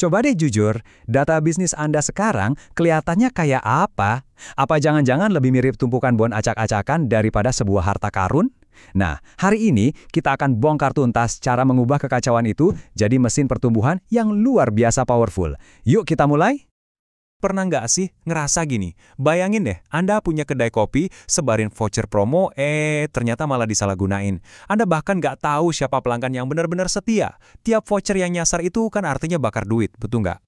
Coba deh jujur, data bisnis Anda sekarang kelihatannya kayak apa? Apa jangan-jangan lebih mirip tumpukan bon acak-acakan daripada sebuah harta karun? Nah, hari ini kita akan bongkar tuntas cara mengubah kekacauan itu jadi mesin pertumbuhan yang luar biasa powerful. Yuk kita mulai? Pernah nggak sih ngerasa gini? Bayangin deh, Anda punya kedai kopi, sebarin voucher promo, ternyata malah disalahgunain. Anda bahkan nggak tahu siapa pelanggan yang benar-benar setia. Tiap voucher yang nyasar itu kan artinya bakar duit, betul nggak?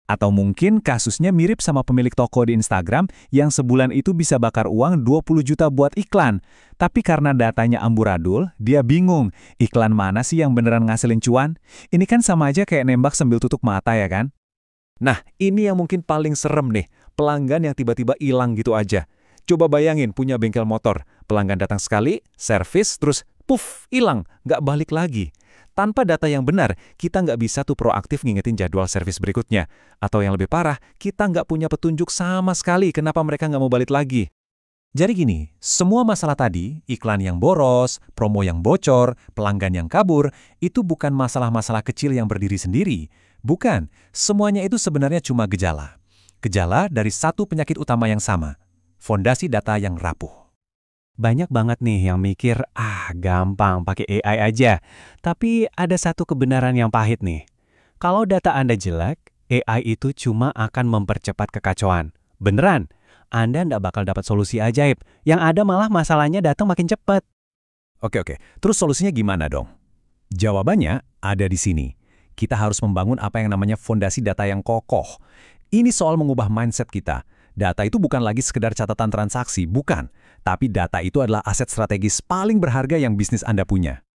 Atau mungkin kasusnya mirip sama pemilik toko di Instagram yang sebulan itu bisa bakar uang 20 juta buat iklan. Tapi karena datanya amburadul, dia bingung, iklan mana sih yang beneran ngasilin cuan? Ini kan sama aja kayak nembak sambil tutup mata ya kan? Nah, ini yang mungkin paling serem nih, pelanggan yang tiba-tiba hilang gitu aja. Coba bayangin punya bengkel motor, pelanggan datang sekali, servis, terus puff, hilang, nggak balik lagi. Tanpa data yang benar, kita nggak bisa tuh proaktif ngingetin jadwal servis berikutnya. Atau yang lebih parah, kita nggak punya petunjuk sama sekali kenapa mereka nggak mau balik lagi. Jadi gini, semua masalah tadi, iklan yang boros, promo yang bocor, pelanggan yang kabur, itu bukan masalah-masalah kecil yang berdiri sendiri. Bukan, semuanya itu sebenarnya cuma gejala. Gejala dari satu penyakit utama yang sama, fondasi data yang rapuh. Banyak banget nih yang mikir, gampang pakai AI aja. Tapi ada satu kebenaran yang pahit nih. Kalau data Anda jelek, AI itu cuma akan mempercepat kekacauan. Beneran, Anda nggak bakal dapat solusi ajaib. Yang ada malah masalahnya datang makin cepat. Oke, terus solusinya gimana dong? Jawabannya ada di sini. Kita harus membangun apa yang namanya fondasi data yang kokoh. Ini soal mengubah mindset kita. Data itu bukan lagi sekedar catatan transaksi, bukan. Tapi data itu adalah aset strategis paling berharga yang bisnis Anda punya.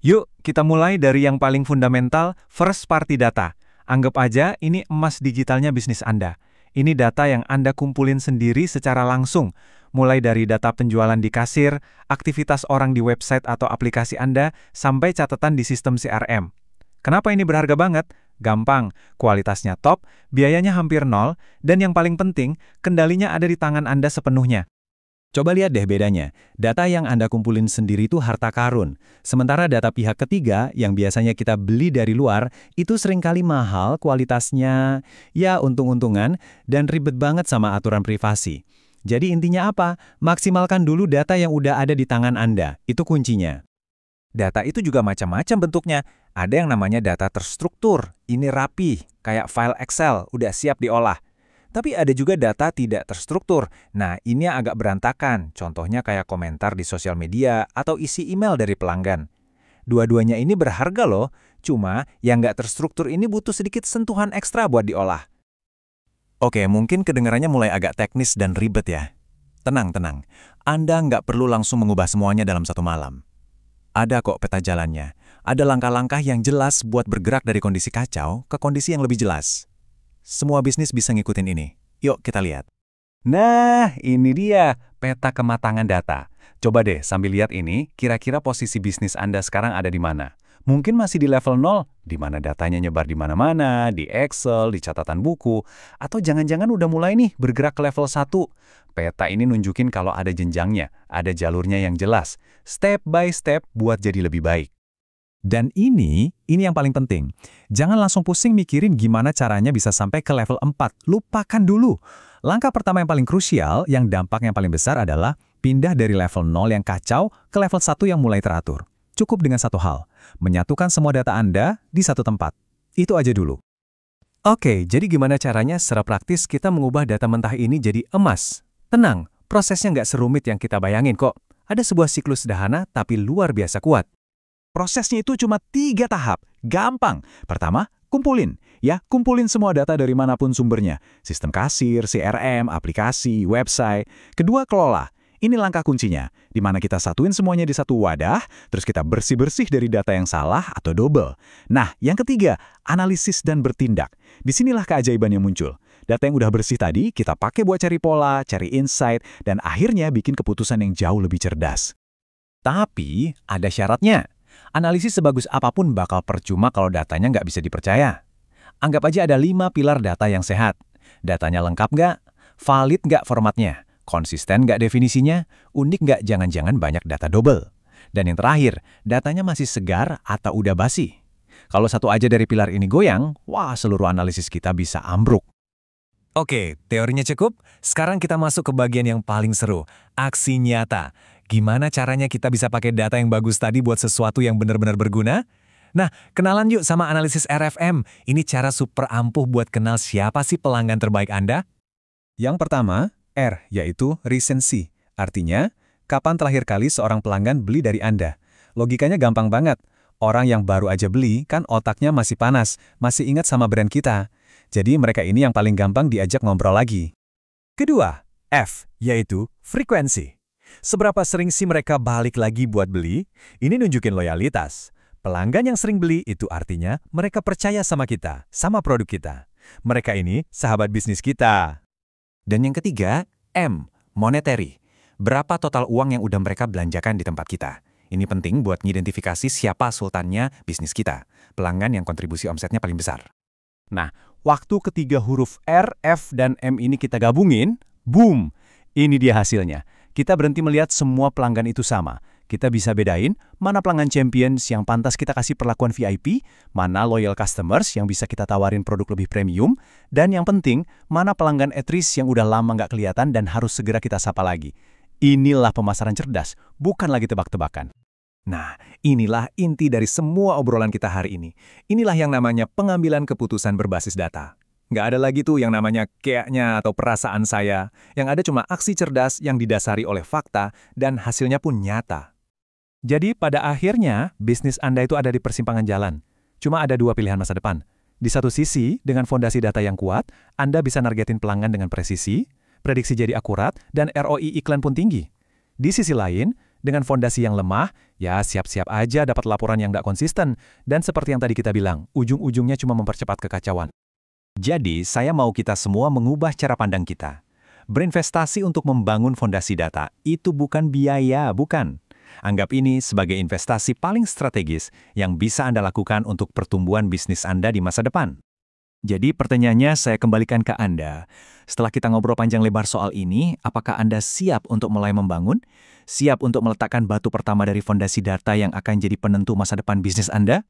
Yuk, kita mulai dari yang paling fundamental, first party data. Anggap aja ini emas digitalnya bisnis Anda. Ini data yang Anda kumpulin sendiri secara langsung, mulai dari data penjualan di kasir, aktivitas orang di website atau aplikasi Anda, sampai catatan di sistem CRM. Kenapa ini berharga banget? Gampang, kualitasnya top, biayanya hampir nol, dan yang paling penting, kendalinya ada di tangan Anda sepenuhnya. Coba lihat deh bedanya. Data yang Anda kumpulin sendiri itu harta karun. Sementara data pihak ketiga yang biasanya kita beli dari luar, itu seringkali mahal kualitasnya, ya untung-untungan, dan ribet banget sama aturan privasi. Jadi intinya apa? Maksimalkan dulu data yang udah ada di tangan Anda. Itu kuncinya. Data itu juga macam-macam bentuknya. Ada yang namanya data terstruktur. Ini rapi, kayak file Excel, udah siap diolah. Tapi ada juga data tidak terstruktur. Nah, ini yang agak berantakan. Contohnya kayak komentar di sosial media atau isi email dari pelanggan. Dua-duanya ini berharga loh. Cuma yang nggak terstruktur ini butuh sedikit sentuhan ekstra buat diolah. Oke, mungkin kedengarannya mulai agak teknis dan ribet ya. Tenang. Anda nggak perlu langsung mengubah semuanya dalam satu malam. Ada kok peta jalannya. Ada langkah-langkah yang jelas buat bergerak dari kondisi kacau ke kondisi yang lebih jelas. Semua bisnis bisa ngikutin ini. Yuk kita lihat. Nah, ini dia peta kematangan data. Coba deh sambil lihat ini, kira-kira posisi bisnis Anda sekarang ada di mana? Mungkin masih di level 0, di mana datanya nyebar di mana-mana, di Excel, di catatan buku, atau jangan-jangan udah mulai nih bergerak ke level 1. Peta ini nunjukin kalau ada jenjangnya, ada jalurnya yang jelas, step by step buat jadi lebih baik. Dan ini yang paling penting. Jangan langsung pusing mikirin gimana caranya bisa sampai ke level 4. Lupakan dulu. Langkah pertama yang paling krusial, yang dampaknya paling besar adalah pindah dari level 0 yang kacau ke level 1 yang mulai teratur. Cukup dengan satu hal, menyatukan semua data Anda di satu tempat. Itu aja dulu. Oke, jadi gimana caranya secara praktis kita mengubah data mentah ini jadi emas? Tenang, prosesnya nggak serumit yang kita bayangin kok. Ada sebuah siklus sederhana tapi luar biasa kuat. Prosesnya itu cuma 3 tahap. Gampang. Pertama, kumpulin. Kumpulin semua data dari manapun sumbernya. Sistem kasir, CRM, aplikasi, website. Kedua, kelola. Ini langkah kuncinya, di mana kita satuin semuanya di satu wadah, terus kita bersih-bersih dari data yang salah atau double. Nah, yang ketiga, analisis dan bertindak. Disinilah keajaiban yang muncul. Data yang udah bersih tadi, kita pakai buat cari pola, cari insight, dan akhirnya bikin keputusan yang jauh lebih cerdas. Tapi, ada syaratnya. Analisis sebagus apapun bakal percuma kalau datanya nggak bisa dipercaya. Anggap aja ada 5 pilar data yang sehat. Datanya lengkap nggak? Valid nggak formatnya? Konsisten nggak definisinya? Unik nggak jangan-jangan banyak data double? Dan yang terakhir, datanya masih segar atau udah basi? Kalau satu aja dari pilar ini goyang, wah seluruh analisis kita bisa ambruk. Oke, teorinya cukup. Sekarang kita masuk ke bagian yang paling seru, aksi nyata. Gimana caranya kita bisa pakai data yang bagus tadi buat sesuatu yang benar-benar berguna? Nah, kenalan yuk sama analisis RFM. Ini cara super ampuh buat kenal siapa sih pelanggan terbaik Anda. Yang pertama, R, yaitu recency. Artinya, kapan terakhir kali seorang pelanggan beli dari Anda? Logikanya gampang banget. Orang yang baru aja beli, kan otaknya masih panas, masih ingat sama brand kita. Jadi mereka ini yang paling gampang diajak ngobrol lagi. Kedua, F, yaitu frekuensi. Seberapa sering sih mereka balik lagi buat beli? Ini nunjukin loyalitas. Pelanggan yang sering beli itu artinya mereka percaya sama kita, sama produk kita. Mereka ini sahabat bisnis kita. Dan yang ketiga, M, monetary. Berapa total uang yang udah mereka belanjakan di tempat kita? Ini penting buat ngidentifikasi siapa sultannya bisnis kita, pelanggan yang kontribusi omsetnya paling besar. Nah, waktu ketiga huruf R, F, dan M ini kita gabungin, boom! Ini dia hasilnya. Kita berhenti melihat semua pelanggan itu sama. Kita bisa bedain mana pelanggan champions yang pantas kita kasih perlakuan VIP, mana loyal customers yang bisa kita tawarin produk lebih premium, dan yang penting, mana pelanggan at-risk yang udah lama nggak kelihatan dan harus segera kita sapa lagi. Inilah pemasaran cerdas, bukan lagi tebak-tebakan. Nah, inilah inti dari semua obrolan kita hari ini. Inilah yang namanya pengambilan keputusan berbasis data. Nggak ada lagi tuh yang namanya kayaknya atau perasaan saya. Yang ada cuma aksi cerdas yang didasari oleh fakta dan hasilnya pun nyata. Jadi pada akhirnya, bisnis Anda itu ada di persimpangan jalan. Cuma ada dua pilihan masa depan. Di satu sisi, dengan fondasi data yang kuat, Anda bisa nargetin pelanggan dengan presisi, prediksi jadi akurat, dan ROI iklan pun tinggi. Di sisi lain, dengan fondasi yang lemah, ya siap-siap aja dapat laporan yang nggak konsisten, dan seperti yang tadi kita bilang, ujung-ujungnya cuma mempercepat kekacauan. Jadi, saya mau kita semua mengubah cara pandang kita. Berinvestasi untuk membangun fondasi data itu bukan biaya, bukan. Anggap ini sebagai investasi paling strategis yang bisa Anda lakukan untuk pertumbuhan bisnis Anda di masa depan. Jadi pertanyaannya saya kembalikan ke Anda. Setelah kita ngobrol panjang lebar soal ini, apakah Anda siap untuk mulai membangun? Siap untuk meletakkan batu pertama dari fondasi data yang akan jadi penentu masa depan bisnis Anda?